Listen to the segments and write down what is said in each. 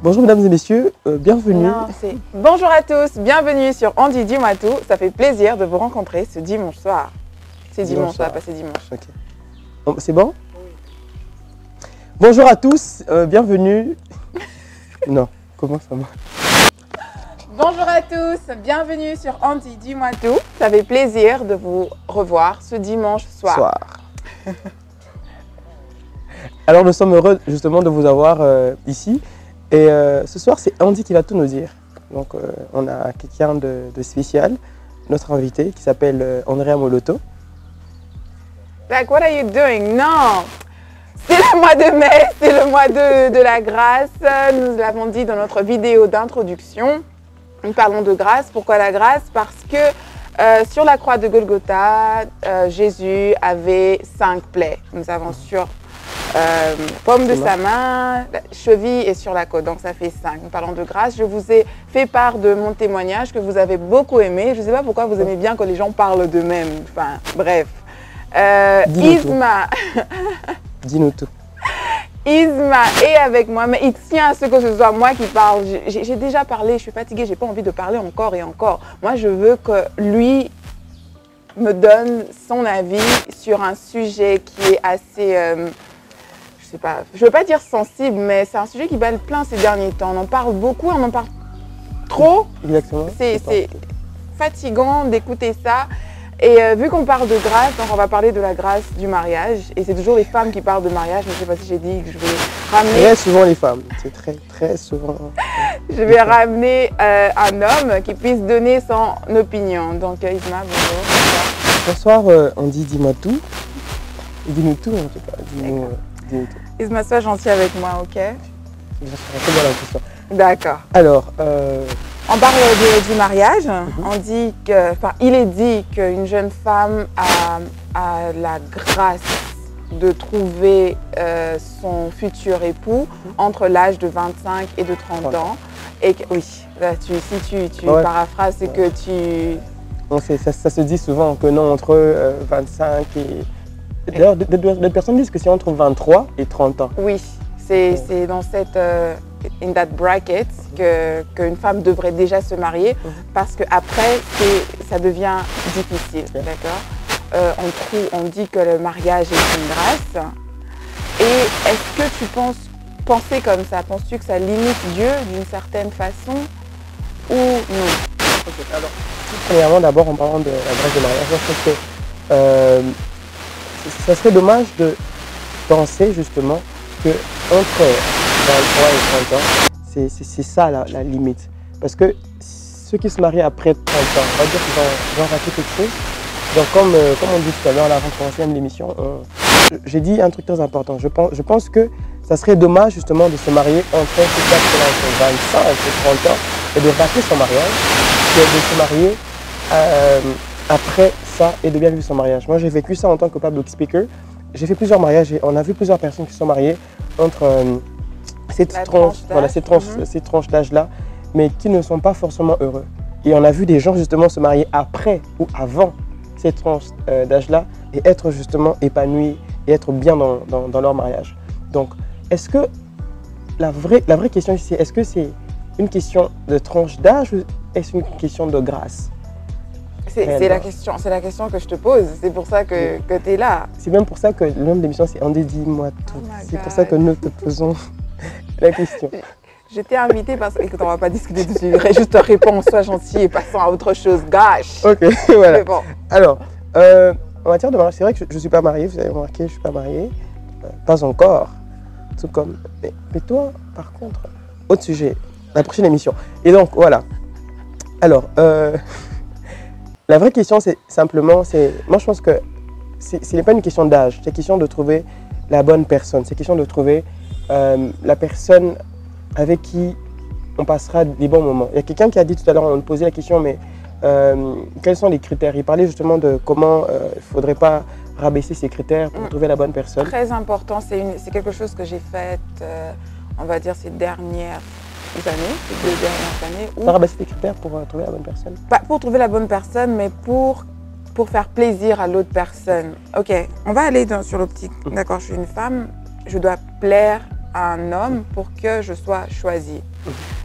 Bonjour mesdames et messieurs, bienvenue. Non, bonjour à tous, bienvenue sur On dit dis-moi tout. Ça fait plaisir de vous rencontrer ce dimanche soir. C'est dimanche soir, pas c'est dimanche. Okay. Bon, c'est bon? Oui. Bonjour à tous, bienvenue. Non, comment ça marche? Bonjour à tous, bienvenue sur On dit dis-moi tout. Ça fait plaisir de vous revoir ce dimanche soir. Alors nous sommes heureux justement de vous avoir ici. Et ce soir, c'est Andy qui va tout nous dire. Donc, on a quelqu'un de spécial, notre invité, qui s'appelle Andrea Moloto. Like, what are you doing? Non! C'est le mois de mai, c'est le mois de la grâce. Nous l'avons dit dans notre vidéo d'introduction. Nous parlons de grâce. Pourquoi la grâce? Parce que sur la croix de Golgotha, Jésus avait 5 plaies. Nous avons sur paume de sa main, cheville et sur la côte, donc ça fait 5. Nous parlons de grâce. Je vous ai fait part de mon témoignage que vous avez beaucoup aimé. Je ne sais pas pourquoi vous aimez bien que les gens parlent d'eux-mêmes. Enfin, bref. Isma. Dis-nous tout. Isma est avec moi, mais il tient à ce que ce soit moi qui parle. J'ai déjà parlé, je suis fatiguée, je n'ai pas envie de parler encore et encore. Moi, je veux que lui me donne son avis sur un sujet qui est assez... je ne veux pas dire sensible, mais c'est un sujet qui bat le plein ces derniers temps. On en parle beaucoup, on en parle trop. Exactement. C'est fatigant d'écouter ça. Et vu qu'on parle de grâce, donc on va parler de la grâce du mariage. Et c'est toujours les femmes qui parlent de mariage. Mais je ne sais pas si j'ai dit que je vais ramener... Très souvent les femmes. C'est très souvent... Je vais ramener un homme qui puisse donner son opinion. Donc Isma, bonjour. Bonsoir, on dit dis-moi tout. Dis-nous tout en tout cas. Dis-nous tout. Isma, sois gentil avec moi, ok? Je serai très bien la question. D'accord. Alors, on parle du mariage. On dit que, enfin, il est dit qu'une jeune femme a la grâce de trouver son futur époux entre l'âge de 25 et de 30 ans. Et que, oui, là, si tu paraphrases, c'est que tu... Bon, ça se dit souvent que non, entre 25 et... D'ailleurs, des personnes disent que c'est entre 23 et 30 ans. Oui, c'est dans cette in that bracket qu'une femme devrait déjà se marier parce qu'après, ça devient difficile, d'accord? On dit que le mariage est une grâce. Et est-ce que tu penser comme ça? Penses-tu que ça limite Dieu d'une certaine façon ou non? Alors, premièrement, d'abord, en parlant de la grâce du mariage, je pense que ça serait dommage de penser justement que entre 23 et 30 ans, c'est ça la limite. Parce que ceux qui se marient après 30 ans, on va dire qu'ils vont rater quelque chose. Donc comme on dit tout à l'heure, avant de commencer l'émission, j'ai dit un truc très important. Je pense que ça serait dommage justement de se marier entre 25 et 30 ans et de rater son mariage, que de se marier après ça et de bien vivre son mariage. Moi, j'ai vécu ça en tant que public speaker. J'ai fait plusieurs mariages et on a vu plusieurs personnes qui sont mariées entre cette tranche d'âge-là, mais qui ne sont pas forcément heureux. Et on a vu des gens justement se marier après ou avant cette tranche d'âge-là et être justement épanouis et être bien dans leur mariage. Donc, est-ce que la vraie question ici, est-ce que c'est une question de tranche d'âge ou est-ce une question de grâce? C'est la question que je te pose, c'est pour ça que tu es là. C'est même pour ça que le nom de l'émission c'est On dit dis-moi tout. C'est pour ça que nous te posons la question. Je t'ai invité parce que, écoute, on ne va pas discuter dessus, juste réponds, sois gentil et passons à autre chose, gâche. Ok, voilà. Bon. Alors, en matière de mariage, c'est vrai que je ne suis pas mariée, vous avez remarqué, je ne suis pas mariée, pas encore. Tout comme, mais toi, par contre, autre sujet, la prochaine émission. Et donc, voilà. Alors, la vraie question, c'est simplement, moi je pense que ce n'est pas une question d'âge, c'est une question de trouver la bonne personne, c'est une question de trouver la personne avec qui on passera des bons moments. Il y a quelqu'un qui a dit tout à l'heure, on me posait la question, mais quels sont les critères? Il parlait justement de comment il ne faudrait pas rabaisser ces critères pour trouver la bonne personne. Très important, c'est quelque chose que j'ai fait, on va dire, ces dernières années. Pas rabaisser les critères pour trouver la bonne personne? Pas pour trouver la bonne personne, mais pour faire plaisir à l'autre personne. Ok, on va aller sur l'optique. D'accord, je suis une femme, je dois plaire un homme pour que je sois choisie.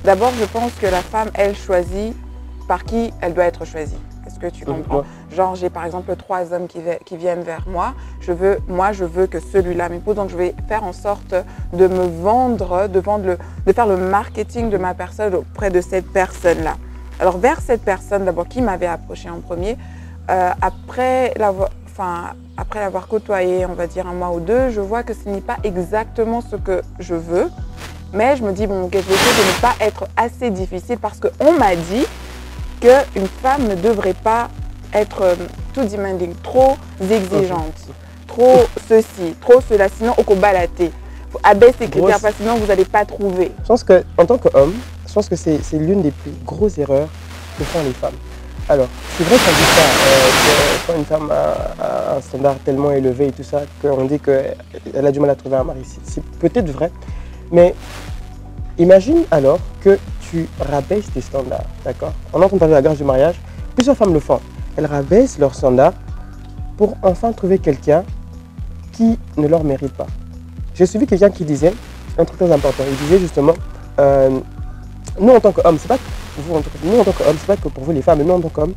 D'abord, je pense que la femme, elle choisit par qui elle doit être choisie. Est-ce que tu comprends? Genre, j'ai par exemple 3 hommes qui viennent vers moi. Je veux que celui-là m'épouse. Donc, je vais faire en sorte de me vendre, de faire le marketing de ma personne auprès de cette personne-là. Alors, vers cette personne, d'abord, qui m'avait approché en premier, après l'avoir côtoyé, on va dire 1 mois ou 2, je vois que ce n'est pas exactement ce que je veux. Mais je me dis, bon, ok, je vais essayer de ne pas être assez difficile parce qu'on m'a dit qu'une femme ne devrait pas être too demanding, trop exigeante, trop ceci, trop cela, sinon au balaté. Il faut abaisser ces critères parce que sinon vous n'allez pas trouver. Je pense qu'en tant qu'homme, je pense que c'est l'une des plus grosses erreurs que font les femmes. Alors, c'est vrai qu'on dit ça, que quand une femme a un standard tellement élevé et tout ça, qu'on dit qu'elle a du mal à trouver un mari. C'est peut-être vrai, mais imagine alors que tu rabaisses tes standards, d'accord? On entend parler de la grâce du mariage, plusieurs femmes le font. Elles rabaissent leurs standards pour enfin trouver quelqu'un qui ne leur mérite pas. J'ai suivi quelqu'un qui disait un truc très important. Il disait justement, nous en tant qu'hommes, c'est pas que pour vous les femmes, mais nous en tant qu'hommes,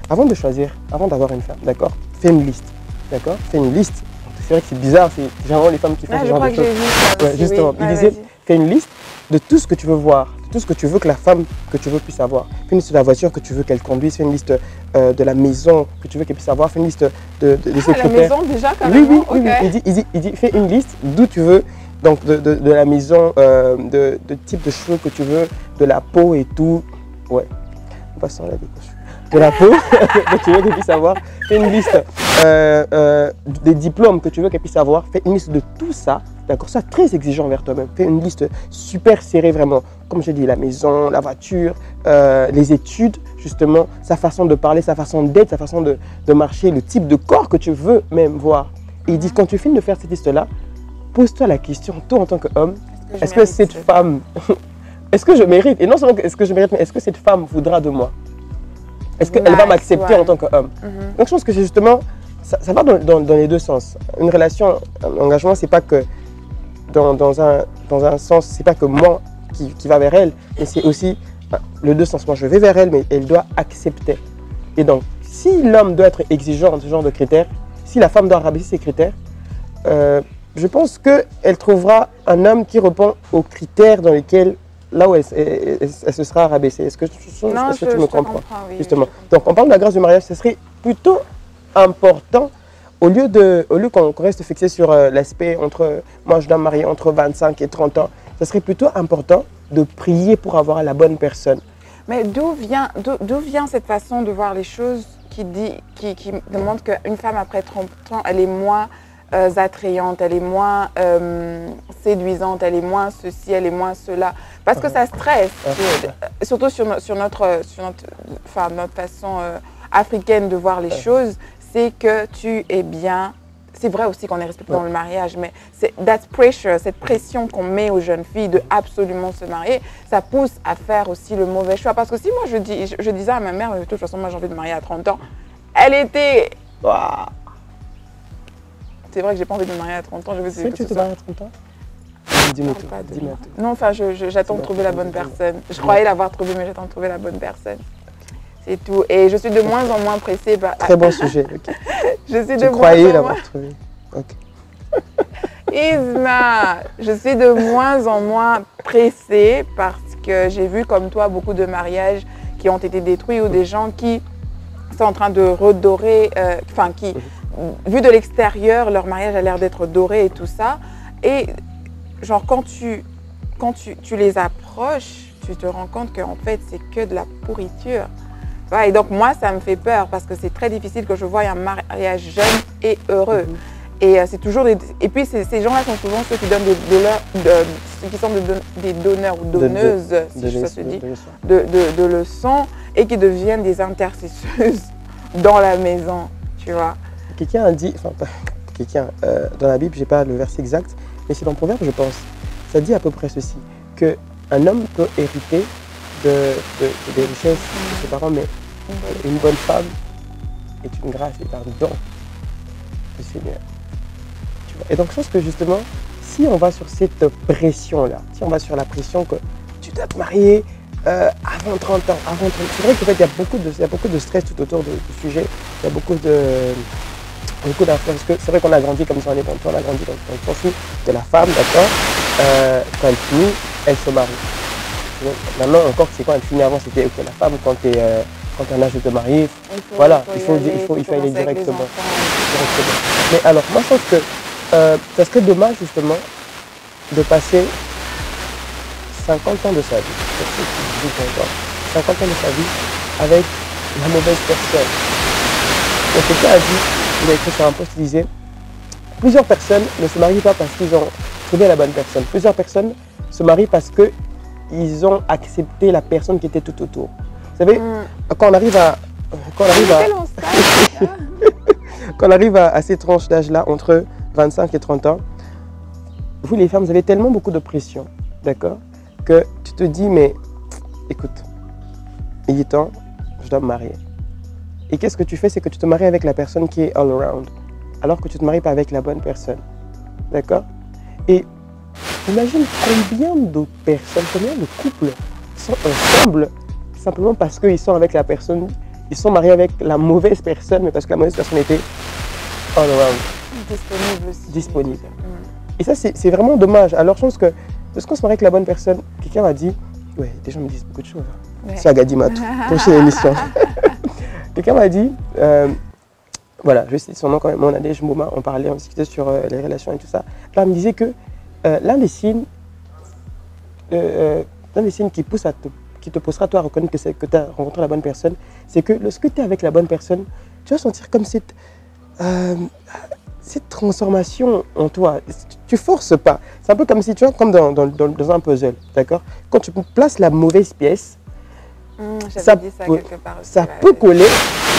avant de choisir, avant d'avoir une femme, d'accord? Fais une liste, d'accord? Fais une liste. C'est vrai que c'est bizarre, c'est généralement les femmes qui font ce genre de choses. Ouais, justement, il disait, fais une liste de tout ce que tu veux voir, de tout ce que tu veux que la femme que tu veux puisse avoir. Fais une liste de la voiture que tu veux qu'elle conduise, fais une liste de la maison que tu veux qu'elle puisse avoir, fais une liste de ses critères. La maison déjà quand même? Oui, oui. Il dit, fais une liste d'où tu veux, donc de la maison, de type de cheveux que tu veux, de la peau et tout. Ouais, on passe sur la décoration. De la peau que tu veux qu'elle puisse avoir. Fais une liste des diplômes que tu veux qu'elle puisse avoir. Fais une liste de tout ça. D'accord, sois très exigeant envers toi-même. Fais une liste super serrée vraiment. Comme je dis, la maison, la voiture, les études, justement, sa façon de parler, sa façon d'être, sa façon de marcher, le type de corps que tu veux même voir. Et il dit, quand tu finis de faire cette liste-là, pose-toi la question, toi en tant qu'homme, est-ce que cette femme, est-ce que je mérite, et non seulement est-ce que je mérite, mais est-ce que cette femme voudra de moi? Est-ce qu'elle va m'accepter en tant qu'homme? Donc je pense que c'est justement, ça va dans les deux sens. Une relation, un engagement, c'est pas que dans un sens, c'est pas que moi qui va vers elle, mais c'est aussi le deux sens. Moi je vais vers elle, mais elle doit accepter. Et donc, si l'homme doit être exigeant dans ce genre de critères, si la femme doit rabaisser ses critères, je pense qu'elle trouvera un homme qui répond aux critères dans lesquels, là où elle se sera rabaissée. Est-ce que tu me comprends? Oui, justement. Donc, on parle de la grâce du mariage, ce serait plutôt important, au lieu qu'on reste fixé sur l'aspect entre, moi je dois me marier entre 25 et 30 ans, ce serait plutôt important de prier pour avoir la bonne personne. Mais d'où vient cette façon de voir les choses qui demande qu'une femme après 30 ans, elle est moins attrayante, elle est moins séduisante, elle est moins ceci, elle est moins cela. Parce que ça stresse, surtout sur notre façon africaine de voir les choses, c'est que tu es bien. C'est vrai aussi qu'on est respecté dans le mariage, mais c'est that pressure, cette pression qu'on met aux jeunes filles de absolument se marier, ça pousse à faire aussi le mauvais choix. Parce que si moi je disais à ma mère, de toute façon moi j'ai envie de me marier à 30 ans, elle était... Wow. C'est vrai que j'ai pas envie de me marier à 30 ans. C'est vrai que tu te maries à 30 ans? Dis-moi tout. Non, enfin j'attends de trouver la bonne personne. Je croyais l'avoir trouvée, mais j'attends de trouver la bonne personne. C'est tout. Et je suis de moins en moins pressée. Très bon sujet. Okay. Je croyais l'avoir trouvé. Okay. Isma, je suis de moins en moins pressée parce que j'ai vu comme toi beaucoup de mariages qui ont été détruits ou des gens qui sont en train de redorer, vu de l'extérieur, leur mariage a l'air d'être doré et tout ça. Et genre quand tu les approches, tu te rends compte qu'en fait c'est que de la pourriture. Ouais, et donc moi ça me fait peur parce que c'est très difficile que je voie un mariage jeune et heureux. Et c'est toujours et puis ces gens-là sont souvent ceux qui donnent des donneurs ou donneuses, si ça se dit, de leçons et qui deviennent des intercesseuses dans la maison, tu vois. Quelqu'un a dit, dans la Bible, j'ai pas le verset exact, mais c'est dans Proverbe, je pense. Ça dit à peu près ceci, qu'un homme peut hériter des richesses de ses parents, mais une bonne femme est une grâce et un don du Seigneur. Tu vois. Et donc je pense que justement, si on va sur cette pression-là, si on va sur la pression que tu dois te marier avant 30 ans, c'est vrai qu'en fait, il y a beaucoup de stress tout autour du sujet, il y a beaucoup d'influence, parce que c'est vrai qu'on a grandi comme ça en étant on a grandi dans le sens où la femme, d'accord, quand elle finit, elle se marie. Donc, maintenant encore, c'est quand elle finit, avant c'était ok, la femme, quand tu es en âge de te marier, voilà, il faut y aller directement. Mais alors, moi je pense que ça serait dommage justement de passer 50 ans de sa vie, 50 ans de sa vie avec la mauvaise personne. Donc quelqu'un a dit, il a écrit sur un post, il disait, plusieurs personnes ne se marient pas parce qu'ils ont trouvé la bonne personne. Plusieurs personnes se marient parce qu'ils ont accepté la personne qui était tout autour. Vous savez, quand on arrive à ces tranches d'âge-là, entre 25 et 30 ans, vous les femmes, vous avez tellement beaucoup de pression, d'accord, que tu te dis, mais écoute, il est temps, je dois me marier. Et qu'est-ce que tu fais? C'est que tu te maries avec la personne qui est all around, alors que tu ne te maries pas avec la bonne personne, d'accord? Et imagine combien de personnes, combien de couples sont ensemble simplement parce qu'ils sont avec la personne, ils sont mariés avec la mauvaise personne, mais parce que la mauvaise personne était all around. Disponible aussi. Disponible. Et ça, c'est vraiment dommage. Alors, je pense que lorsqu'on se marie avec la bonne personne, quelqu'un m'a dit, ouais, des gens me disent beaucoup de choses. Ouais. C'est Agadi Matou, prochaine émission. Quelqu'un m'a dit, voilà, je sais son nom quand même, mon Nadège Mouma, on parlait, on discutait sur les relations et tout ça. Là, il me disait que l'un des signes qui te poussera toi à reconnaître que tu as rencontré la bonne personne, c'est que lorsque tu es avec la bonne personne, tu vas sentir comme cette transformation en toi. Tu forces pas. C'est un peu comme si tu vois, comme dans un puzzle, d'accord? Quand tu places la mauvaise pièce, ça peut coller,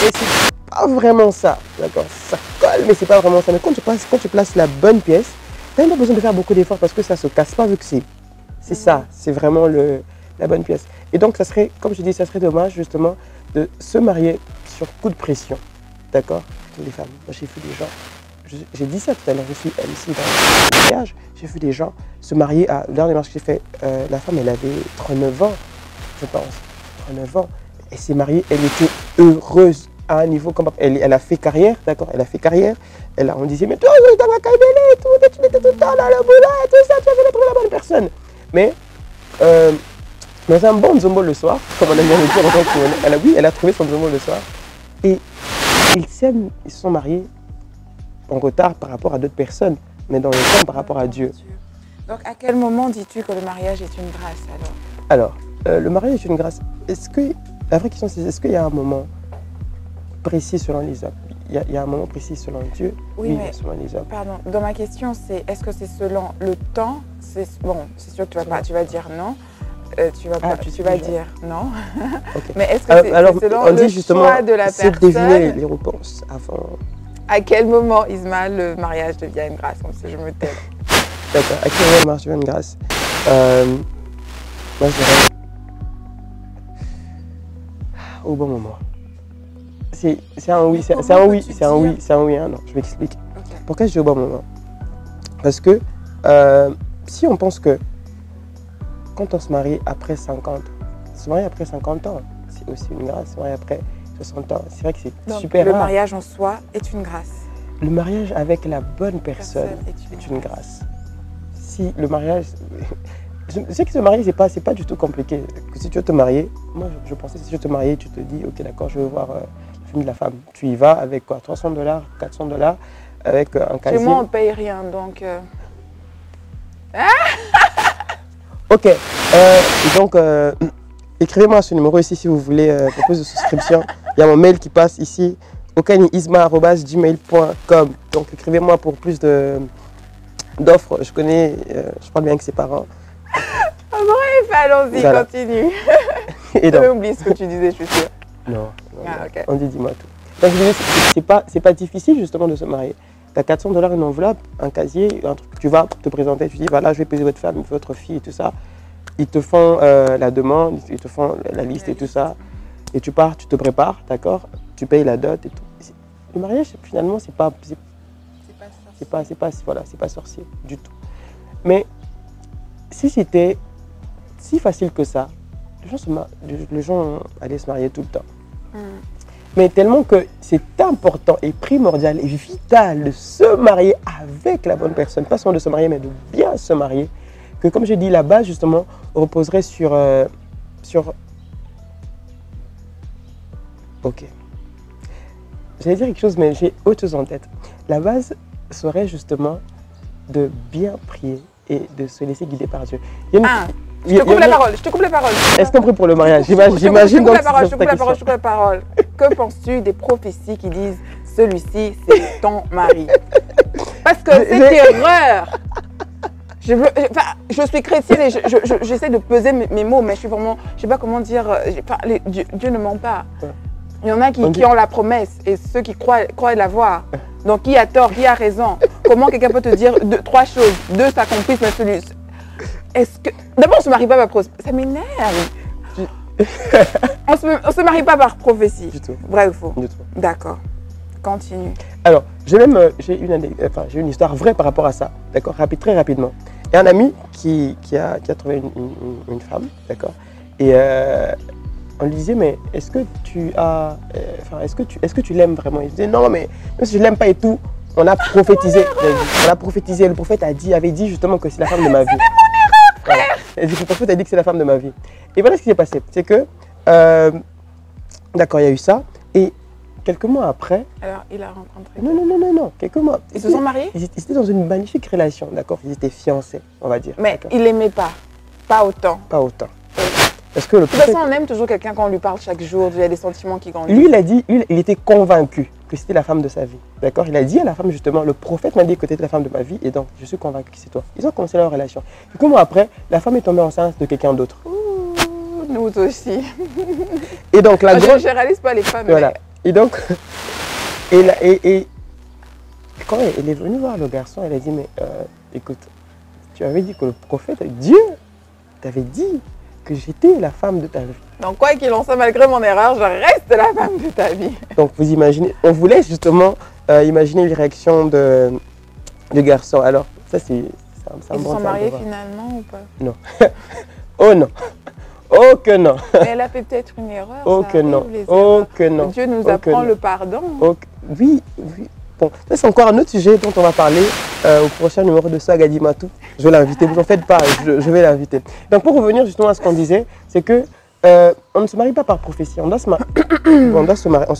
mais c'est pas vraiment ça, d'accord? Ça colle, mais c'est pas vraiment ça. Mais quand tu places la bonne pièce, tu n'as pas besoin de faire beaucoup d'efforts parce que ça se casse pas vu que c'est ça, c'est vraiment la bonne pièce. Et donc ça serait, comme je dis, ça serait dommage justement de se marier sur coup de pression, d'accord? Les femmes, moi j'ai vu des gens, j'ai dit ça tout à l'heure, je suis MC dans le mariage, j'ai vu des gens se marier à, le dernier mariage que j'ai fait, la femme elle avait 39 ans, je pense, 39 ans, elle s'est mariée, elle était heureuse à un niveau comme elle a fait carrière, d'accord, elle a fait carrière, on disait mais toi tu t'as tu étais tout le temps dans le boulot et tout ça, tu avais trouvé la bonne personne. Mais dans un bon nzombo le soir, comme on a bien dit en tant que elle a trouvé son nzombo le soir, et ils s'aiment, ils se sont mariés en retard par rapport à d'autres personnes, mais dans le temps par rapport à Dieu. Donc à quel moment dis-tu que le mariage est une grâce alors? Le mariage est une grâce. La vraie question c'est, est-ce qu'il y a un moment précis selon les hommes? Il y a un moment précis selon Dieu, oui, mais selon les hommes. Pardon, dans ma question c'est, est-ce que c'est selon le temps? Bon, c'est sûr que tu vas dire non. Tu vas dire non. Okay. Mais est-ce que c'est selon le choix de la personne? C'est deviner les réponses avant. À quel moment, Ismaël, le mariage devient une grâce? Comme ça, je me tais. D'accord. À quel moment le mariage devient une grâce? Moi, je dirais au bon moment. C'est un oui, c'est un oui, c'est un oui, un non. Je m'explique. Okay. Pourquoi je dis au bon moment? Parce que si on pense que quand on se marie après 50, se marier après 50 ans, c'est aussi une grâce. Se marier après 60 ans, c'est vrai que c'est super rare. Le mariage en soi est une grâce. Le mariage avec la bonne personne est une grâce. Si le mariage... Je sais que se marier, c'est pas du tout compliqué. Si tu veux te marier, moi je pensais que si tu veux te marier, tu te dis, ok d'accord, je veux voir la famille de la femme. Tu y vas avec quoi? 300 $, 400 $, avec un casier. Chez moi, on ne paye rien, donc... Ok, donc écrivez-moi ce numéro ici si vous voulez pour plus de souscription. Il y a mon mail qui passe ici, okaniisma@gmail.com. Donc écrivez-moi pour plus d'offres. Je connais, je parle bien avec ses parents. Bref, allons-y, voilà. Continue. Tu avais oublié ce que tu disais, je suis sûre. Non, okay. On dit dis-moi tout. Donc je disais, c'est pas difficile justement de se marier. Tu as 400 $, une enveloppe, un casier, un truc, tu vas te présenter, tu dis voilà, je vais payer votre femme, votre fille et tout ça. Ils te font la demande, ils te font la liste et tout ça. Et tu pars, tu te prépares, d'accord? Tu payes la dot et tout. Le mariage, finalement, c'est pas sorcier du tout. Mais si c'était si facile que ça, les gens allaient se marier tout le temps. Mais tellement que c'est important et primordial et vital de se marier avec la bonne personne, pas seulement de se marier, mais de bien se marier, que comme j'ai dit, la base justement reposerait sur... Ok. J'allais dire quelque chose, mais j'ai autre chose en tête. La base serait justement de bien prier et de se laisser guider par Dieu. Je te coupe la parole. Est-ce qu'on prie pour le mariage? J'imagine donc je te coupe la parole. Que penses-tu des prophéties qui disent celui-ci, c'est ton mari? Parce que cette erreur, je suis chrétienne et j'essaie de peser mes mots, mais je suis vraiment, je ne sais pas comment dire, Dieu ne ment pas. Il y en a qui ont la promesse et ceux qui croient l'avoir. Donc qui a tort, qui a raison? Comment quelqu'un peut te dire trois choses? Deux s'accomplissent, mais celui-ci. Est-ce que... D'abord, on ne se marie pas par prophétie. Ça m'énerve. On se marie pas par prophétie. Du tout. Vrai ou faux? Du tout. D'accord. Continue. Alors, j'ai une histoire vraie par rapport à ça. D'accord? Très rapidement. Il y a un ami qui a trouvé une femme. D'accord? Et on lui disait, mais est-ce que tu l'aimes vraiment? Il disait, non, mais même si je ne l'aime pas et tout, on a prophétisé. On a prophétisé. Le prophète avait dit justement que c'est la femme de ma vie. Voilà. Et le prophète a dit que c'est la femme de ma vie. Et voilà ce qui s'est passé. C'est que, d'accord, il y a eu ça. Et quelques mois après... Alors, il a rencontré... Non. Quelques mois. Ils se sont mariés? Ils étaient dans une magnifique relation, d'accord? Ils étaient fiancés, on va dire. Mais il l'aimait pas. Pas autant. Pas autant. Parce que le prophète... De toute façon, on aime toujours quelqu'un quand on lui parle chaque jour. Il y a des sentiments qui grandissent. Lui, il était convaincu que c'était la femme de sa vie. D'accord? Il a dit à la femme, justement, le prophète m'a dit que tu étais la femme de ma vie et donc je suis convaincu que c'est toi. Ils ont commencé leur relation. Quelques mois après, la femme est tombée enceinte de quelqu'un d'autre. Nous aussi. Et donc la Je ne généralise pas les femmes. Voilà. Mais... Et donc, quand elle est venue voir le garçon, elle a dit, mais écoute, tu avais dit que le prophète, Dieu, t'avait dit que j'étais la femme de ta vie. Donc quoi qu'il en soit, malgré mon erreur, je reste la femme de ta vie. Donc vous imaginez, on voulait justement imaginer les réactions du garçon. Alors ça c'est... Ils se sont mariés finalement ou pas? Non. Oh non. Oh que non. Mais elle a fait peut-être une erreur. Oh que non. Oh que non. Dieu nous apprend le pardon. Oui. Bon, ça c'est encore un autre sujet dont on va parler au prochain numéro de Swag Matou. Je vais l'inviter, vous en faites pas, je vais l'inviter. Donc pour revenir justement à ce qu'on disait, c'est que on ne se marie pas par prophétie, on se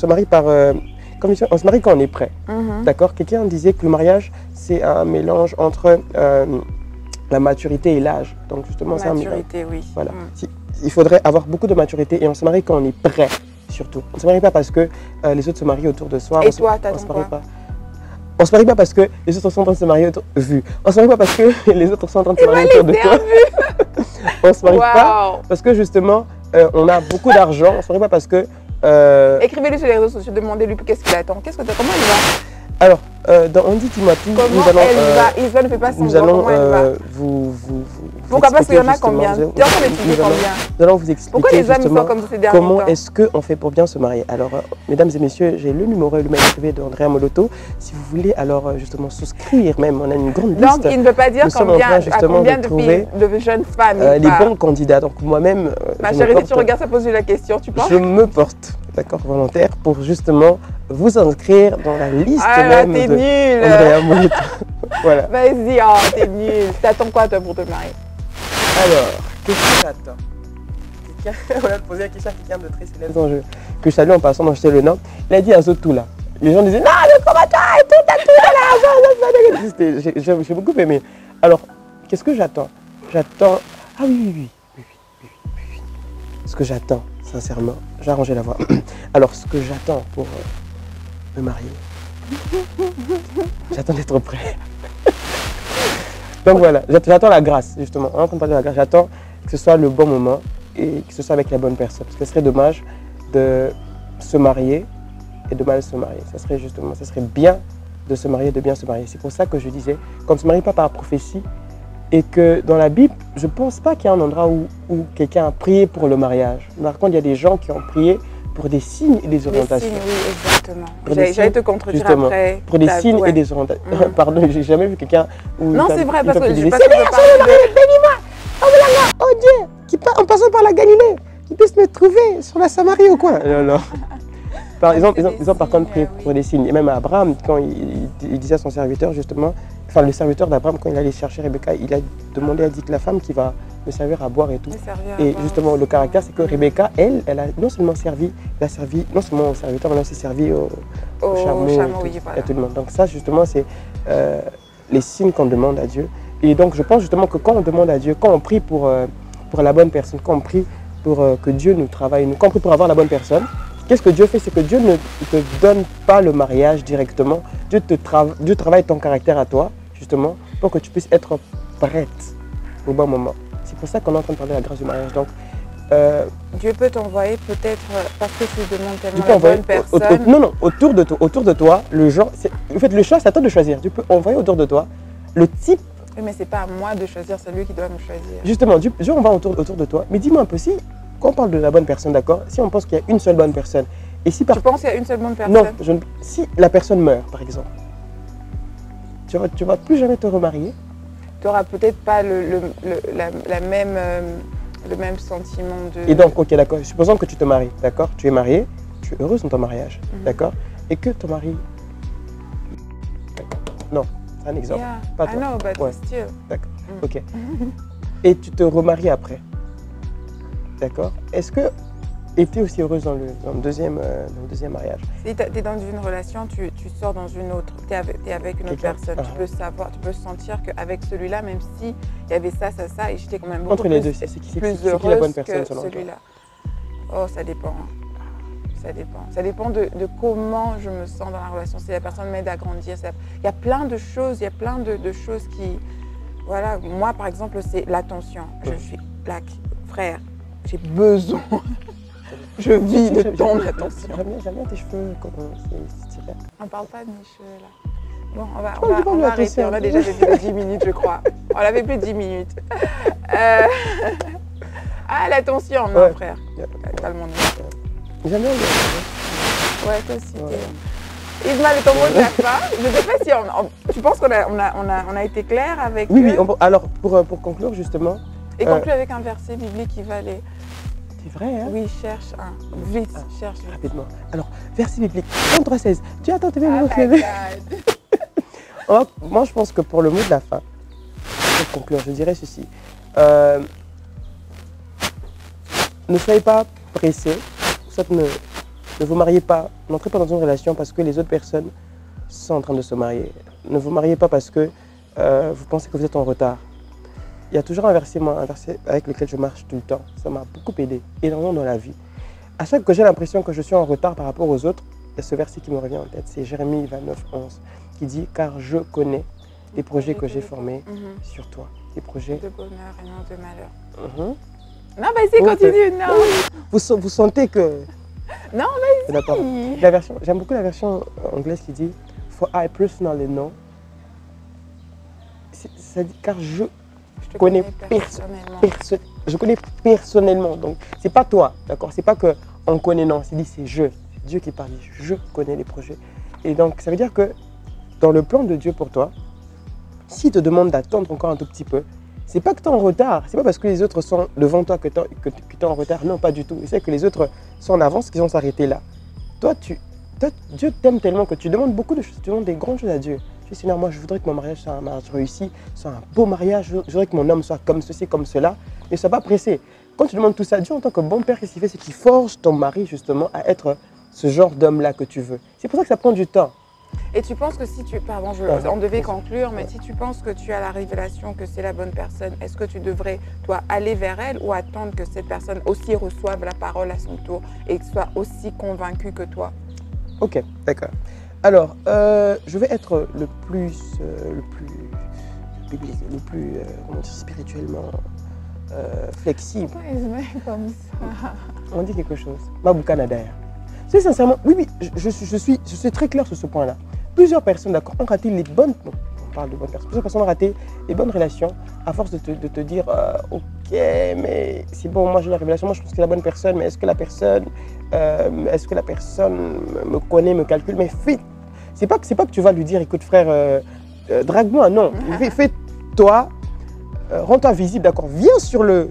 marie par... on se marie quand on est prêt. D'accord? Quelqu'un disait que le mariage c'est un mélange entre la maturité et l'âge. Donc justement c'est un mélange. Maturité, oui. Voilà. Il faudrait avoir beaucoup de maturité et on se marie quand on est prêt. Surtout. On ne se marie pas parce que les autres se marient autour de soi. Et toi, t'attends quoi? On se marie pas parce que les autres sont en train de se marier autour de vue. On se marie pas parce que les autres sont en train de se marier autour de toi. On se marie pas parce que justement on a beaucoup d'argent. On se marie pas parce que... Écrivez-lui sur les réseaux sociaux, demandez-lui qu'est-ce qu'il attend. Comment il va? Alors, dans On dit dis-moi tout, nous allons... Isa ne fait pas son comment elle va Pourquoi? Parce qu'il y en a combien? Nous allons vous expliquer pourquoi les hommes sont comme ces derniers temps? Comment est-ce qu'on fait pour bien se marier. Alors, mesdames et messieurs, j'ai le numéro et le mail privé d'Andrea Moloto. Si vous voulez alors justement souscrire même, on a une grande liste. Donc, il ne veut pas dire combien de jeunes femmes les bons candidats. Donc, moi-même... Ma chérie, si tu regardes, ça pose la question, tu penses? Je me porte, d'accord, volontaire pour justement vous inscrire dans la liste même t'es de nul. Andrea Moloto. Voilà. Vas-y, t'es nul. T'attends quoi toi pour te marier? Alors, qu'est-ce que j'attends? On a posé la question à quelqu'un de très célèbre que je salue en passant dont je sais le nom. Il a dit à Zotou là. Les gens disaient non, le combattant et tout, t'as tout l'argent. J'ai beaucoup aimé. Alors, qu'est-ce que j'attends? J'attends... Ah oui. Ce que j'attends, sincèrement, j'ai arrangé la voix. Alors, ce que j'attends pour me marier, j'attends d'être prêt. Donc voilà, j'attends la grâce, justement. On est en train de parler de la grâce. J'attends que ce soit le bon moment et que ce soit avec la bonne personne. Parce que ce serait dommage de se marier et de mal se marier. Ça serait bien de se marier et de bien se marier. C'est pour ça que je disais qu'on ne se marie pas par prophétie et que dans la Bible, je ne pense pas qu'il y a un endroit où quelqu'un a prié pour le mariage. Par contre, il y a des gens qui ont prié pour des signes et des orientations. Des signes, oui, exact. Exactement. Pour des J'allais signes, te contredire justement, après. pour des signes et des orientations. Pardon, j'ai jamais vu quelqu'un où... Non, c'est vrai, parce que je disais, veux parler oh Dieu, en passant par la Galilée, qui puisse me trouver sur la Samarie ou quoi. Non, non. Ils ont par contre pris pour des signes. Et même Abraham, quand il disait à son serviteur, justement, enfin le serviteur d'Abraham, quand il allait chercher Rebecca, il a dit que la femme qui va me servir à boire et tout. Et justement, le caractère, c'est que Rebecca, elle a non seulement servi, non seulement au serviteur, mais elle a aussi servi au chameau oui, voilà. à tout le monde. Donc ça, justement, c'est les signes qu'on demande à Dieu. Et donc, je pense justement que quand on demande à Dieu, quand on prie pour la bonne personne, quand on prie pour que Dieu nous travaille, quand on prie pour avoir la bonne personne, qu'est-ce que Dieu fait? C'est que Dieu ne te donne pas le mariage directement. Dieu travaille ton caractère à toi, justement, pour que tu puisses être prête au bon moment. C'est pour ça qu'on est en train de parler de la grâce du mariage. Donc, Dieu peut t'envoyer peut-être parce que tu demandes tellement la bonne personne. Non, autour de toi, le genre, en fait, le choix, c'est à toi de choisir. Tu peux envoyer autour de toi le type. Oui, mais c'est pas à moi de choisir, c'est lui qui doit me choisir. Justement, Dieu envoie autour de toi. Mais dis-moi un peu, si, quand on parle de la bonne personne, d'accord, si on pense qu'il y a une seule bonne personne, et si Tu penses qu'il y a une seule bonne personne? Non, si la personne meurt, par exemple, tu vas plus jamais te remarier. Tu n'auras peut-être pas le même sentiment de... Et donc, ok, d'accord, supposons que tu te maries, d'accord, tu es mariée, tu es heureuse dans ton mariage, d'accord, et que ton mari... Non, c'est un exemple, pas toi. I know, but still. D'accord, ok. Et tu te remaries après, d'accord. Est-ce que tu es aussi heureuse dans le deuxième mariage? Si tu es dans une relation, tu sors dans une autre, tu es avec une autre personne, tu peux savoir, tu peux sentir qu'avec celui-là, même s'il y avait ça, et j'étais quand même beaucoup entre les deux, c'est qui la bonne personne selon toi? Celui-là. Oh, ça dépend. Ça dépend. Ça dépend de comment je me sens dans la relation. Si la personne m'aide à grandir, il y a plein de choses, de choses qui... Voilà, moi par exemple, c'est l'attention. Je suis black, frère, j'ai besoin. Je vis de ton attention. J'aime bien tes cheveux, c'est super. On parle pas de mes cheveux là. Bon, on va arrêter, on a déjà fait 10 minutes je crois. On avait plus de 10 minutes. Ah, l'attention, non frère. Calme-moi. J'aime bien. Ouais, toi aussi. Ismaël, ton mot de la fin. Je ne sais pas si tu penses qu'on a été clair avec... Oui, alors pour conclure justement... Et conclure avec un verset biblique qui va aller... C'est vrai, hein? Oui, cherche un. Vite, cherche. Rapidement. Alors, verset biblique, 33,16. Dieu attends, Moi, je pense que pour le mot de la fin, pour conclure, je dirais ceci. Ne soyez pas pressés, soit ne vous mariez pas, n'entrez pas dans une relation parce que les autres personnes sont en train de se marier. Ne vous mariez pas parce que vous pensez que vous êtes en retard. Il y a toujours un verset avec lequel je marche tout le temps. Ça m'a beaucoup aidé, énormément dans la vie. À chaque fois que j'ai l'impression que je suis en retard par rapport aux autres, il y a ce verset qui me revient en tête. C'est Jérémie 29, 11, qui dit « Car je connais les projets que j'ai formés sur toi. » Des projets de bonheur et non de malheur. Non, vas-y, continue. Non. Vous sentez que... Non, vas-y. J'aime beaucoup la version anglaise qui dit « For I personally know ». Ça dit « Car je connais personnellement. Donc, c'est pas toi, d'accord? C'est pas qu'on connaît, non. C'est dit, c'est je. Dieu qui parle. Je connais les projets. Et donc, ça veut dire que dans le plan de Dieu pour toi, s'il te demande d'attendre encore un tout petit peu, c'est pas que tu es en retard. C'est pas parce que les autres sont devant toi que tu es en retard. Non, pas du tout. C'est que les autres sont en avance qu'ils vont s'arrêter là. Toi, Dieu t'aime tellement que tu demandes beaucoup de choses. Tu demandes des grandes choses à Dieu. Seigneur, moi je voudrais que mon mariage soit un mariage réussi, soit un beau mariage, je voudrais que mon homme soit comme ceci, comme cela, ne sois pas pressé. Quand tu demandes tout ça, Dieu en tant que bon père, qu'est-ce qu'il fait? C'est qu'il forge ton mari justement à être ce genre d'homme-là que tu veux. C'est pour ça que ça prend du temps. Et tu penses que si tu... Pardon, on devait conclure, mais si tu penses que tu as la révélation que c'est la bonne personne, est-ce que tu devrais, toi, aller vers elle ou attendre que cette personne aussi reçoive la parole à son tour et soit aussi convaincue que toi? Ok, d'accord. Alors, je vais être le plus comment dire, spirituellement flexible. Comme ça. On dit quelque chose. Mabouka Nadaya. C'est sincèrement, oui, je suis très clair sur ce point-là. Plusieurs personnes, d'accord, ont raté les bonnes, parle de bonnes personnes. Plusieurs personnes ont raté les bonnes relations à force de te dire ok, mais c'est bon, moi j'ai la révélation, moi je pense que c'est la bonne personne, mais est-ce que la personne me connaît, me calcule? Mais c'est pas que tu vas lui dire écoute frère, drague-moi, non. Fais-toi, rends-toi visible, d'accord? Viens sur le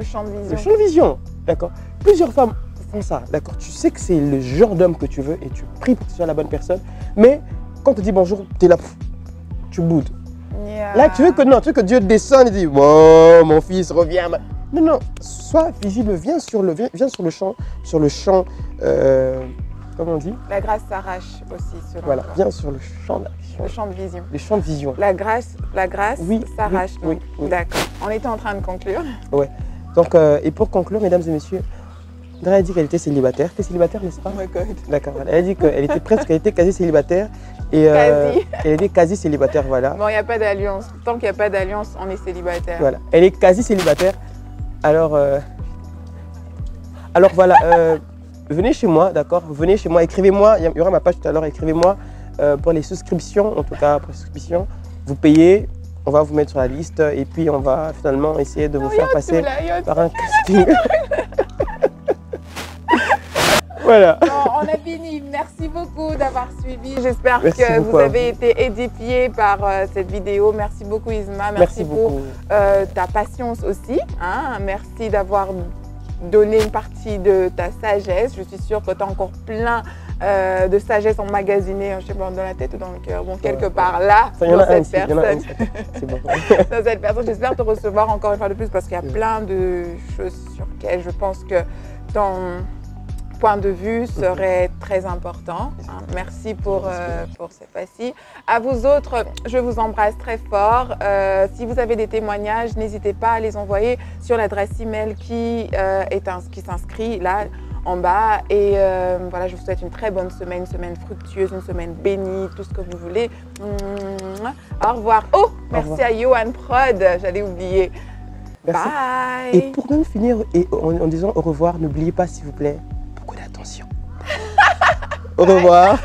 champ de vision. Le champ de vision, d'accord? Plusieurs femmes font ça, d'accord? Tu sais que c'est le genre d'homme que tu veux et tu pries pour que tu sois la bonne personne, mais quand on te dit bonjour, tu es là, tu boudes. Yeah. Là, tu veux que Dieu descende et dit oh, mon fils, reviens. Non, non, sois visible, viens sur le champ, comment on dit? La grâce s'arrache aussi, selon Voilà, toi. viens sur le champ d'action. Le champ de vision. Le champ de vision. La grâce Oui, s'arrache. oui, oui. D'accord. On était en train de conclure. Ouais. Donc, et pour conclure, mesdames et messieurs, Dra a dit qu'elle était célibataire. Tu es célibataire, n'est-ce pas? Oh my God. D'accord. Elle a dit qu'elle était quasi célibataire. Et Quasi. elle était quasi célibataire, voilà. Bon, il n'y a pas d'alliance. Tant qu'il n'y a pas d'alliance, on est célibataire. Voilà. Elle est quasi célibataire. Alors voilà, venez chez moi, d'accord? Venez chez moi, écrivez-moi. Il y aura ma page tout à l'heure. Écrivez-moi pour les souscriptions, en tout cas pour les souscriptions. Vous payez, on va vous mettre sur la liste et puis on va finalement essayer de vous faire passer par un casting. Voilà. Bon, on a fini. Merci beaucoup d'avoir suivi. J'espère Merci que beaucoup vous à avez été édifiés par cette vidéo. Merci beaucoup Isma. Merci pour beaucoup. ta patience aussi. Hein. Merci d'avoir donné une partie de ta sagesse. Je suis sûre que tu as encore plein de sagesse emmagasinée, je sais pas, dans la tête ou dans le cœur. Bon, quelque part là, dans cette personne. C'est bon. Dans cette personne, j'espère te recevoir encore une fois de plus parce qu'il y a plein de choses sur lesquelles je pense que ton point de vue serait très important. Hein. Merci pour cette fois-ci. À vous autres, je vous embrasse très fort. Si vous avez des témoignages, n'hésitez pas à les envoyer sur l'adresse email qui s'inscrit là en bas. Et voilà, je vous souhaite une très bonne semaine, une semaine fructueuse, une semaine bénie, tout ce que vous voulez. Au revoir. Oh, merci à Johan Prod, j'allais oublier. Merci. Bye. Et pour même finir en disant au revoir, n'oubliez pas s'il vous plaît, beaucoup d'attention. Au revoir.